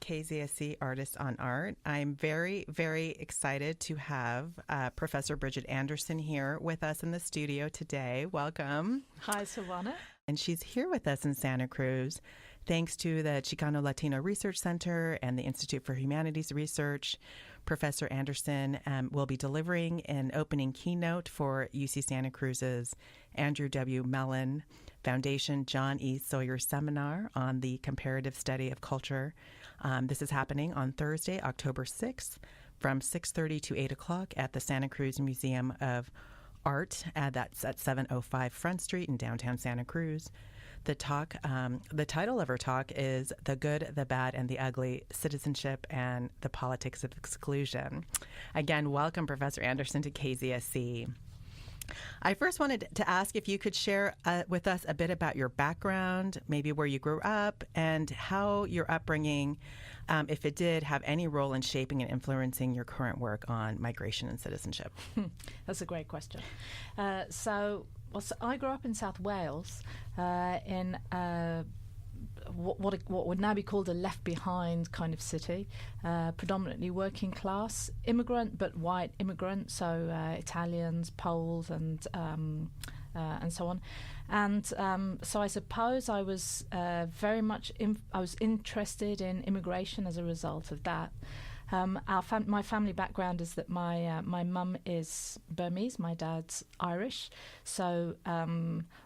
KZSC Artists on Art. I'm very, very excited to have Professor Bridget Anderson here with us in the studio today. Welcome. Hi, Sylvanna. And she's here with us in Santa Cruz thanks to the Chicano Latino Research Center and the Institute for Humanities Research. Professor Anderson will be delivering an opening keynote for UC Santa Cruz's Andrew W. Mellon Foundation John E. Sawyer Seminar on the Comparative Study of Culture. This is happening on Thursday, October 6th from 6:30 to 8 o'clock at the Santa Cruz Museum of Art. That's at 705 Front Street in downtown Santa Cruz. The title of her talk is The Good, the Bad, and the Ugly, Citizenship and the Politics of Exclusion. Again, welcome, Professor Anderson, to KZSC. I first wanted to ask if you could share with us a bit about your background, maybe where you grew up, and how your upbringing, if it did, have any role in shaping and influencing your current work on migration and citizenship. That's a great question. So I grew up in South Wales in what would now be called a left-behind kind of city, predominantly working class immigrant, but white immigrant, so Italians, Poles, and so on. And so I suppose I was very much I was interested in immigration as a result of that. My family background is that my mum is Burmese, my dad's Irish, so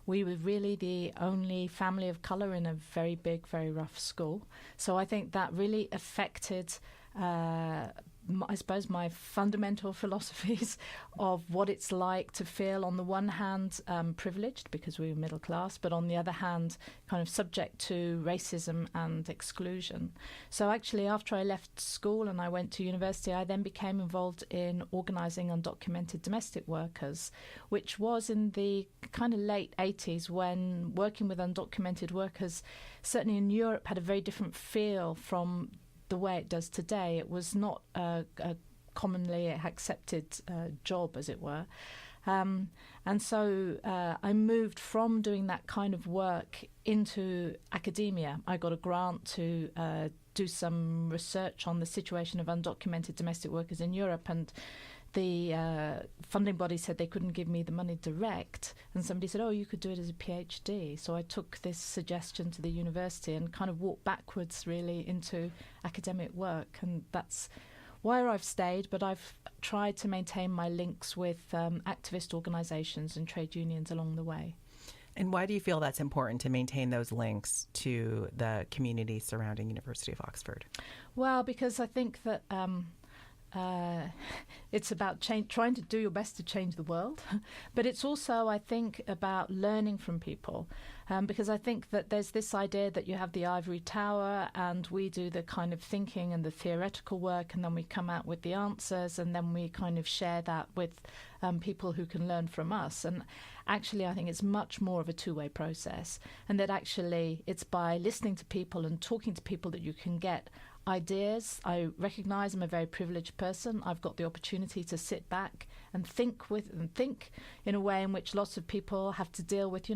we were really the only family of colour in a very big, very rough school. So I think that really affected, I suppose, my fundamental philosophies of what it's like to feel, on the one hand, privileged because we were middle class, but on the other hand, kind of subject to racism and exclusion. So actually, after I left school and I went to university, I then became involved in organising undocumented domestic workers, which was in the kind of late 80s, when working with undocumented workers, certainly in Europe, had a very different feel from the way it does today. It was not a commonly accepted job, as it were. And so I moved from doing that kind of work into academia. I got a grant to do some research on the situation of undocumented domestic workers in Europe, and the funding body said they couldn't give me the money direct, and somebody said, oh, you could do it as a PhD. So I took this suggestion to the university and kind of walked backwards really into academic work, and that's where I've stayed, but I've tried to maintain my links with activist organisations and trade unions along the way. And why do you feel that's important to maintain those links to the community surrounding University of Oxford? Well, because I think that it's about trying to do your best to change the world, but it's also, I think, about learning from people, because I think that there's this idea that you have the ivory tower and we do the kind of thinking and the theoretical work, and then we come out with the answers, and then we kind of share that with people who can learn from us. And actually, I think it's much more of a two-way process, and that actually it's by listening to people and talking to people that you can get ideas. I recognise I'm a very privileged person. I've got the opportunity to sit back and think in a way in which lots of people have to deal with,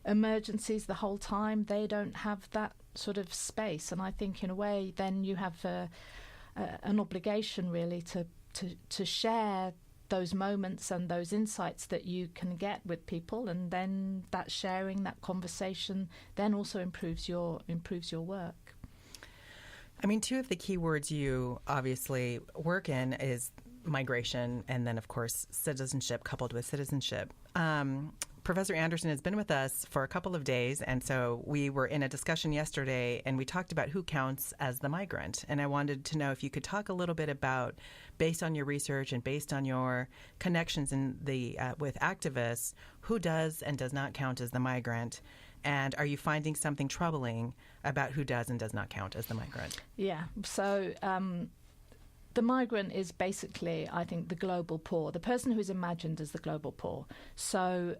emergencies the whole time. They don't have that sort of space, and I think in a way then you have an obligation really to share those moments and those insights that you can get with people, and then that sharing, that conversation then also improves your work. I mean, two of the key words you obviously work in is migration and then, of course, citizenship coupled with citizenship. Professor Anderson has been with us for a couple of days, and so we were in a discussion yesterday, and we talked about who counts as the migrant. And I wanted to know if you could talk a little bit about, based on your research and based on your connections in with activists, who does and does not count as the migrant. And are you finding something troubling about who does and does not count as the migrant? Yeah. So the migrant is basically, I think, the global poor, the person who is imagined as the global poor. So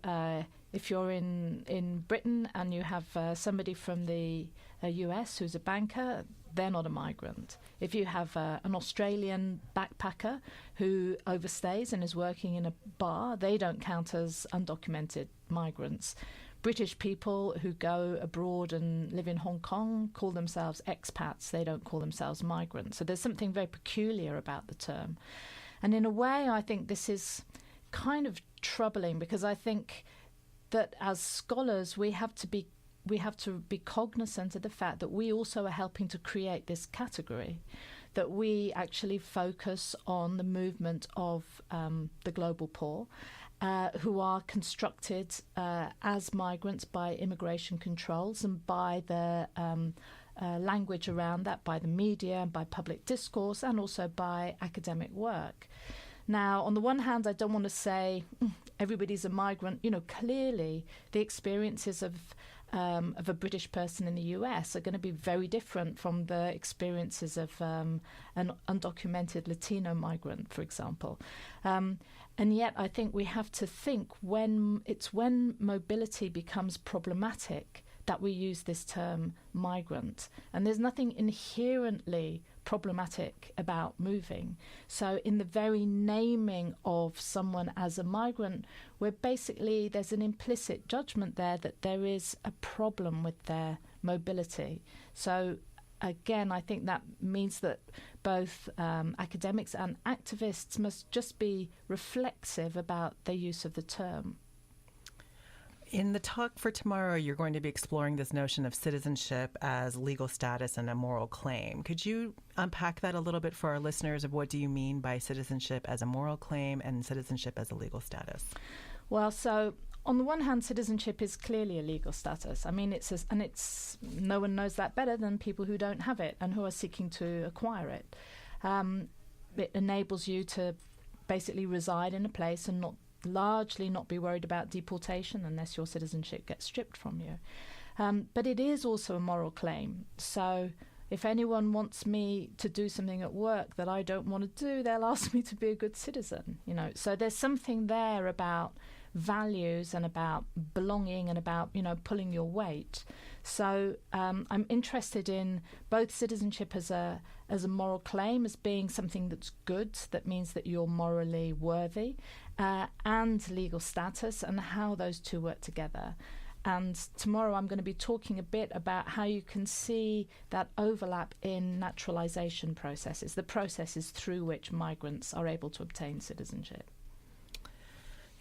if you're in Britain and you have somebody from the US who's a banker, they're not a migrant. If you have an Australian backpacker who overstays and is working in a bar, they don't count as undocumented migrants. British people who go abroad and live in Hong Kong call themselves expats. They don't call themselves migrants. So there's something very peculiar about the term. And in a way, I think this is kind of troubling, because I think that as scholars, we have to be cognizant of the fact that we also are helping to create this category, that we actually focus on the movement of the global poor, who are constructed as migrants by immigration controls and by the language around that, by the media, by public discourse, and also by academic work. Now, on the one hand, I don't want to say everybody's a migrant. You know, clearly the experiences of a British person in the US are going to be very different from the experiences of an undocumented Latino migrant, for example. And yet I think we have to think when mobility becomes problematic that we use this term migrant. And there's nothing inherently problematic about moving. So in the very naming of someone as a migrant, where basically there's an implicit judgment there that there is a problem with their mobility. So again, I think that means that both academics and activists must just be reflexive about their use of the term. In the talk for tomorrow, you're going to be exploring this notion of citizenship as legal status and a moral claim. Could you unpack that a little bit for our listeners of what do you mean by citizenship as a moral claim and citizenship as a legal status? Well, so on the one hand, citizenship is clearly a legal status. I mean, it's no one knows that better than people who don't have it and who are seeking to acquire it. It enables you to basically reside in a place and largely not be worried about deportation unless your citizenship gets stripped from you. But it is also a moral claim. So if anyone wants me to do something at work that I don't want to do, they'll ask me to be a good citizen. You know, so there's something there about values and about belonging and about, you know, pulling your weight. So I'm interested in both citizenship as a moral claim, as being something that's good, that means that you're morally worthy, and legal status and how those two work together. And tomorrow I'm going to be talking a bit about how you can see that overlap in naturalization processes, the processes through which migrants are able to obtain citizenship.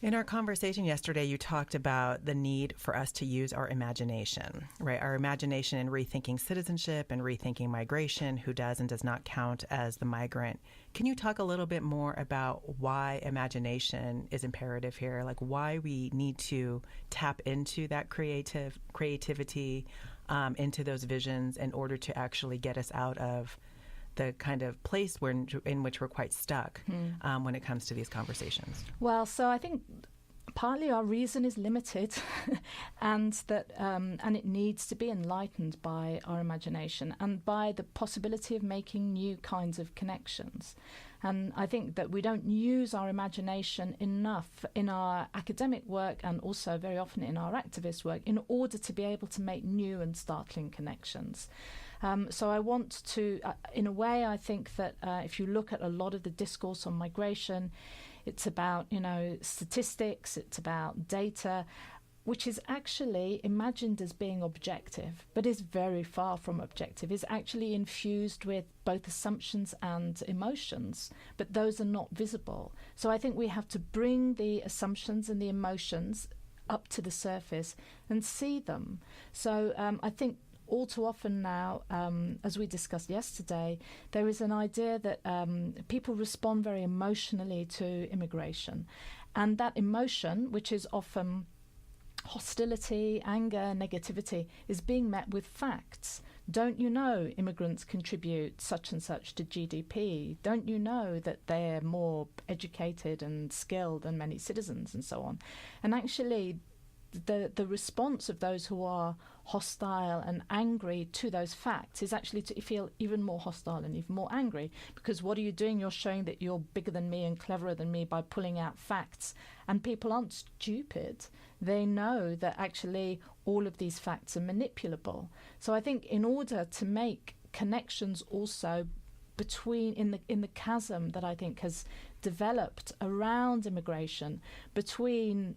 In our conversation yesterday, you talked about the need for us to use our imagination, right? Our imagination in rethinking citizenship and rethinking migration, who does and does not count as the migrant. Can you talk a little bit more about why imagination is imperative here, like why we need to tap into that creativity, into those visions in order to actually get us out of the kind of place in which we're quite stuck when it comes to these conversations? Well, so I think partly our reason is limited and that and it needs to be enlightened by our imagination and by the possibility of making new kinds of connections. And I think that we don't use our imagination enough in our academic work and also very often in our activist work in order to be able to make new and startling connections. So I want to, in a way, I think that if you look at a lot of the discourse on migration, it's about, you know, statistics, it's about data, which is actually imagined as being objective, but is very far from objective, is actually infused with both assumptions and emotions, but those are not visible. So I think we have to bring the assumptions and the emotions up to the surface and see them. So I think all too often now, as we discussed yesterday, there is an idea that people respond very emotionally to immigration. And that emotion, which is often hostility, anger, negativity, is being met with facts. Don't you know immigrants contribute such and such to GDP? Don't you know that they're more educated and skilled than many citizens and so on? And actually, the response of those who are hostile and angry to those facts is actually to feel even more hostile and even more angry, because what are you doing? You're showing that you're bigger than me and cleverer than me by pulling out facts. And people aren't stupid. They know that actually all of these facts are manipulable. So I think in order to make connections also between in the chasm that I think has developed around immigration between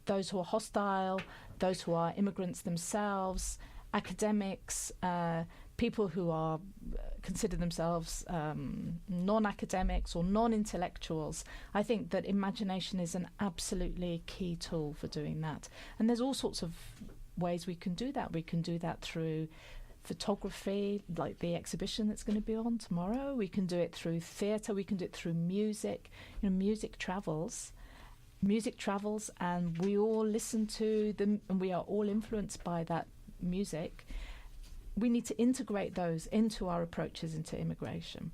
those who are hostile, those who are immigrants themselves, academics, people who are consider themselves non-academics or non-intellectuals. I think that imagination is an absolutely key tool for doing that. And there's all sorts of ways we can do that. We can do that through photography, like the exhibition that's going to be on tomorrow. We can do it through theatre. We can do it through music. Music travels. Music travels, and we all listen to them, and we are all influenced by that music. We need to integrate those into our approaches into immigration.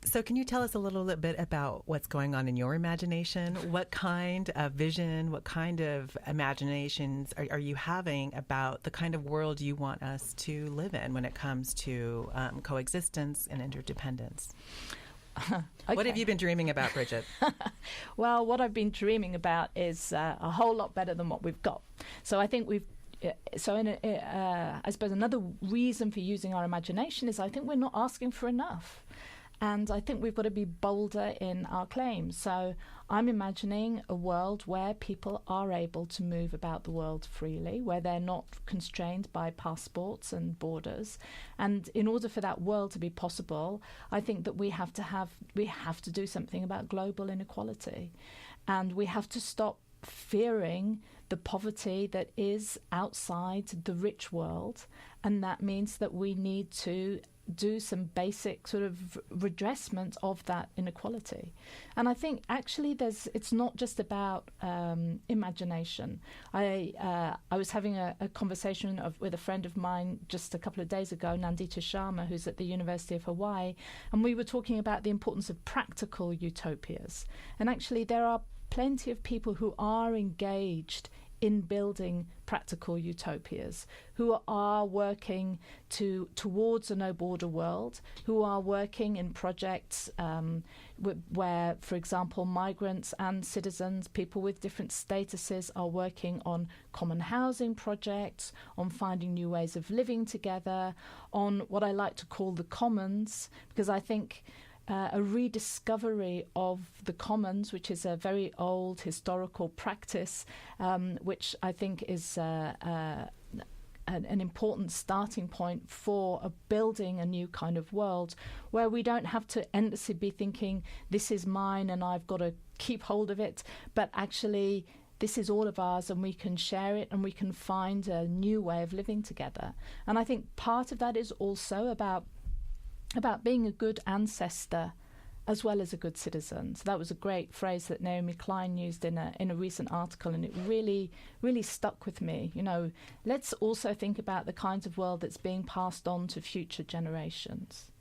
So can you tell us a little bit about what's going on in your imagination? What kind of vision, what kind of imaginations are you having about the kind of world you want us to live in when it comes to coexistence and interdependence? Okay. What have you been dreaming about, Bridget? Well, what I've been dreaming about is a whole lot better than what we've got. So I think I suppose another reason for using our imagination is I think we're not asking for enough. And I think we've got to be bolder in our claims. So I'm imagining a world where people are able to move about the world freely, where they're not constrained by passports and borders. And in order for that world to be possible, I think that we have to do something about global inequality. And we have to stop fearing the poverty that is outside the rich world. And that means that we need to do some basic sort of redressment of that inequality. And I think actually it's not just about imagination. I was having a conversation with a friend of mine just a couple of days ago, Nandita Sharma, who's at the University of Hawaii, and we were talking about the importance of practical utopias. And actually there are plenty of people who are engaged in building practical utopias, who are working towards a no-border world, who are working in projects where, for example, migrants and citizens, people with different statuses, are working on common housing projects, on finding new ways of living together, on what I like to call the commons, because I think a rediscovery of the commons, which is a very old historical practice, which I think is an important starting point for building a new kind of world where we don't have to endlessly be thinking, this is mine and I've got to keep hold of it, but actually this is all of ours and we can share it and we can find a new way of living together. And I think part of that is also about being a good ancestor as well as a good citizen. So that was a great phrase that Naomi Klein used in a recent article, and it really, really stuck with me. Let's also think about the kinds of world that's being passed on to future generations.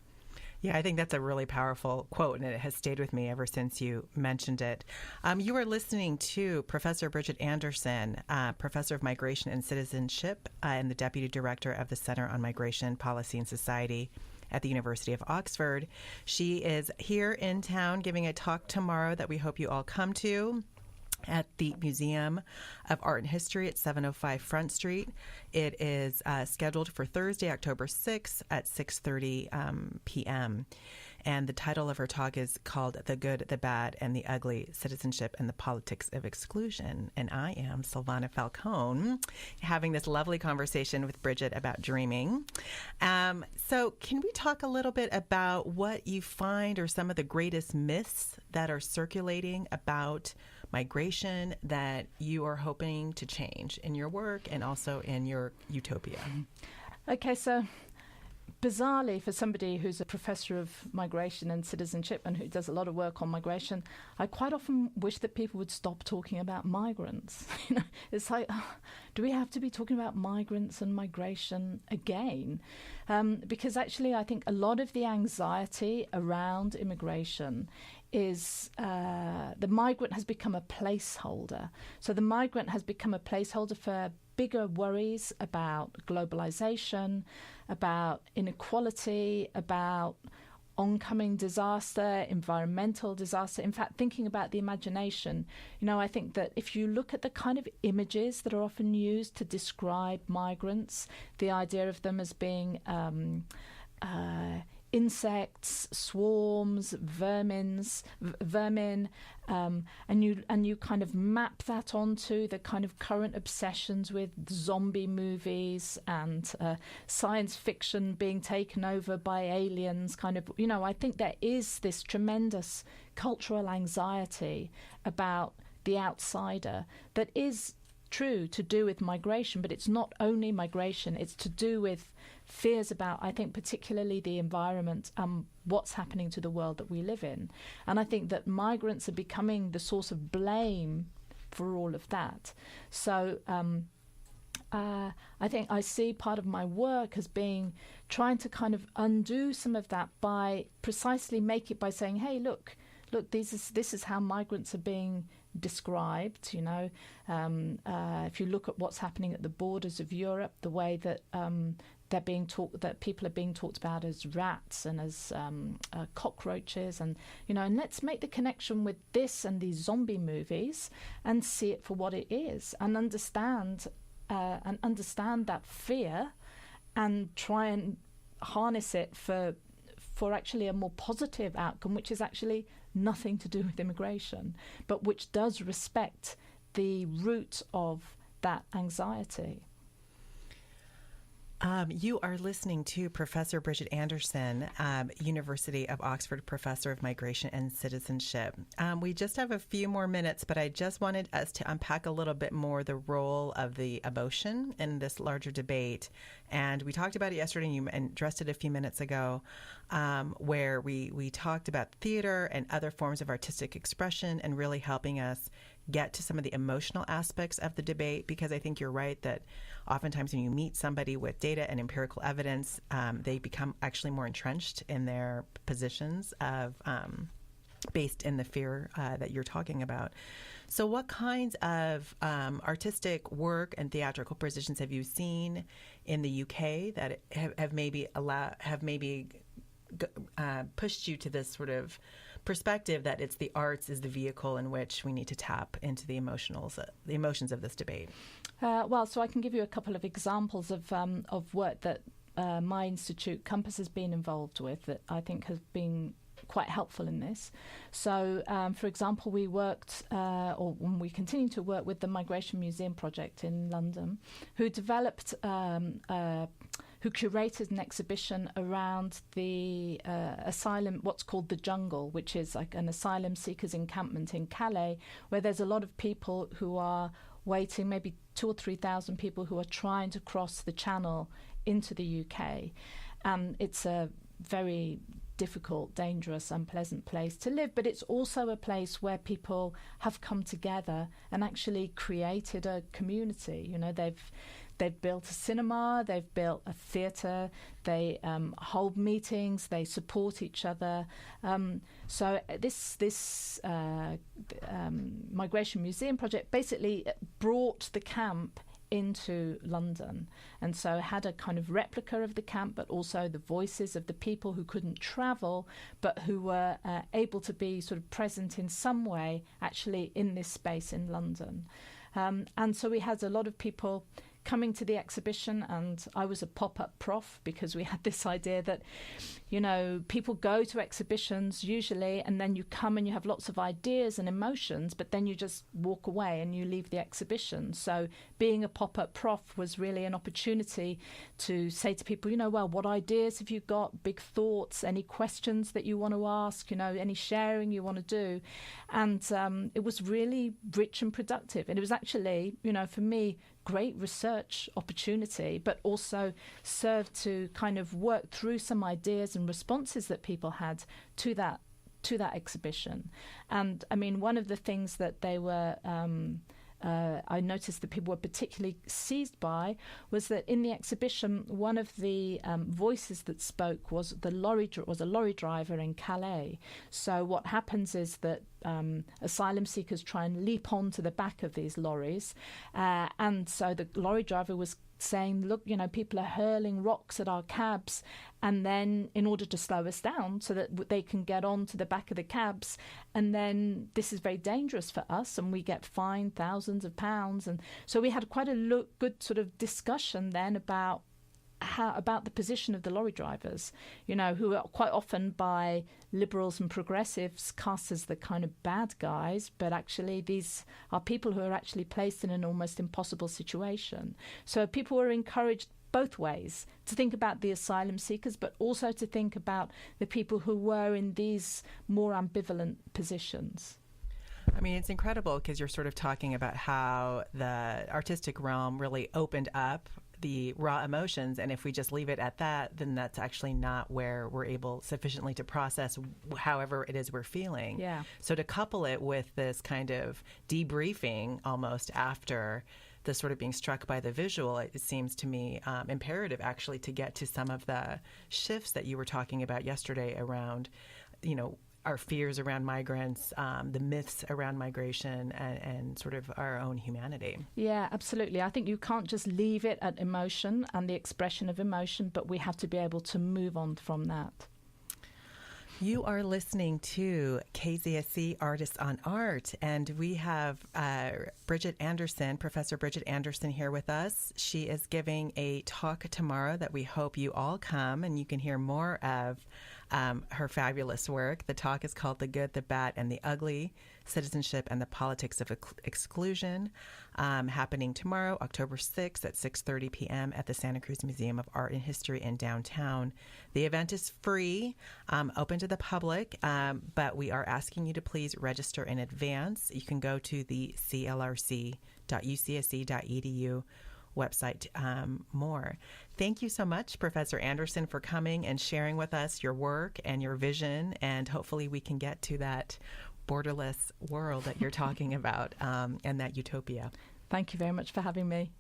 Yeah, I think that's a really powerful quote, and it has stayed with me ever since you mentioned it. You are listening to Professor Bridget Anderson, Professor of Migration and Citizenship and the Deputy Director of the Center on Migration, Policy and Society at the University of Oxford. She is here in town giving a talk tomorrow that we hope you all come to at the Museum of Art and History at 705 Front Street. It is scheduled for Thursday, October 6th at 6:30 p.m. And the title of her talk is called The Good, the Bad, and the Ugly, Citizenship and the Politics of Exclusion. And I am Sylvanna Falcon, having this lovely conversation with Bridget about dreaming. So can we talk a little bit about what you find are some of the greatest myths that are circulating about migration that you are hoping to change in your work and also in your utopia? Okay, so bizarrely, for somebody who's a professor of migration and citizenship and who does a lot of work on migration, I quite often wish that people would stop talking about migrants. It's like, do we have to be talking about migrants and migration again? Because actually, I think a lot of the anxiety around immigration is the migrant has become a placeholder. So the migrant has become a placeholder for bigger worries about globalization, about inequality, about oncoming disaster, environmental disaster. In fact, thinking about the imagination, I think that if you look at the kind of images that are often used to describe migrants, the idea of them as being insects, swarms, vermin, and you kind of map that onto the kind of current obsessions with zombie movies and science fiction being taken over by aliens. Kind of, I think there is this tremendous cultural anxiety about the outsider that is true to do with migration, but it's not only migration, it's to do with fears about, I think, particularly the environment and what's happening to the world that we live in. And I think that migrants are becoming the source of blame for all of that. So I think I see part of my work as being trying to kind of undo some of that by precisely make it by saying, hey, look, this is how migrants are being described. If you look at what's happening at the borders of Europe, the way that that people are being talked about as rats and as cockroaches, and and let's make the connection with this and these zombie movies and see it for what it is, and understand that fear, and try and harness it for actually a more positive outcome, which is actually nothing to do with immigration, but which does respect the root of that anxiety. You are listening to Professor Bridget Anderson, University of Oxford Professor of Migration and Citizenship. We just have a few more minutes, but I just wanted us to unpack a little bit more the role of the emotion in this larger debate. And we talked about it yesterday, and you addressed it a few minutes ago, where we talked about theater and other forms of artistic expression and really helping us get to some of the emotional aspects of the debate, because I think you're right that oftentimes when you meet somebody with data and empirical evidence, they become actually more entrenched in their positions of based in the fear that you're talking about. So what kinds of artistic work and theatrical positions have you seen in the UK that have maybe pushed you to this sort of perspective that it's the arts is the vehicle in which we need to tap into the emotions of this debate? So I can give you a couple of examples of work that my institute, Compass, has been involved with that I think has been quite helpful in this. So, for example, we worked, or we continue to work with the Migration Museum Project in London, who developed who curated an exhibition around the asylum, what's called the Jungle, which is like an asylum seekers encampment in Calais, where there's a lot of people who are waiting, maybe 2,000 or 3,000 people who are trying to cross the Channel into the UK. It's a very difficult, dangerous, unpleasant place to live, but it's also a place where people have come together and actually created a community. They've built a cinema, they've built a theatre, they hold meetings, they support each other. So this Migration Museum Project basically brought the camp into London, and so had a kind of replica of the camp, but also the voices of the people who couldn't travel but who were able to be sort of present in some way actually in this space in London. And so we had a lot of people coming to the exhibition, and I was a pop-up prof because we had this idea that, people go to exhibitions usually and then you come and you have lots of ideas and emotions, but then you just walk away and you leave the exhibition. So being a pop-up prof was really an opportunity to say to people, what ideas have you got, big thoughts, any questions that you want to ask, any sharing you want to do. And it was really rich and productive. And it was actually, for me, great research opportunity, but also served to kind of work through some ideas and responses that people had to that exhibition. And I mean, one of the things that they were I noticed that people were particularly seized by was that in the exhibition, one of the voices that spoke was a lorry driver in Calais. So what happens is that asylum seekers try and leap onto the back of these lorries, and so the lorry driver was saying, look, people are hurling rocks at our cabs, and then in order to slow us down so that they can get on to the back of the cabs, and then this is very dangerous for us and we get fined thousands of pounds. And so we had quite a good sort of discussion then about about the position of the lorry drivers, who are quite often by liberals and progressives cast as the kind of bad guys, but actually these are people who are actually placed in an almost impossible situation. So people were encouraged both ways to think about the asylum seekers, but also to think about the people who were in these more ambivalent positions. I mean, it's incredible because you're sort of talking about how the artistic realm really opened up the raw emotions, and if we just leave it at that, then that's actually not where we're able sufficiently to process however it is we're feeling. Yeah. So to couple it with this kind of debriefing almost after the sort of being struck by the visual, it seems to me imperative actually to get to some of the shifts that you were talking about yesterday around, our fears around migrants, the myths around migration, and sort of our own humanity. Yeah, absolutely. I think you can't just leave it at emotion and the expression of emotion, but we have to be able to move on from that. You are listening to KZSC Artists on Art, and we have Bridget Anderson, Professor Bridget Anderson, here with us. She is giving a talk tomorrow that we hope you all come and you can hear more of her fabulous work. The talk is called The Good, the Bad, and the Ugly, Citizenship and the Politics of Exclusion, happening tomorrow, October 6th at 6:30 p.m. at the Santa Cruz Museum of Art and History in downtown. The event is free, open to the public, but we are asking you to please register in advance. You can go to the clrc.ucsc.edu website more. Thank you so much, Professor Anderson, for coming and sharing with us your work and your vision, and hopefully we can get to that borderless world that you're talking about and that utopia. Thank you very much for having me.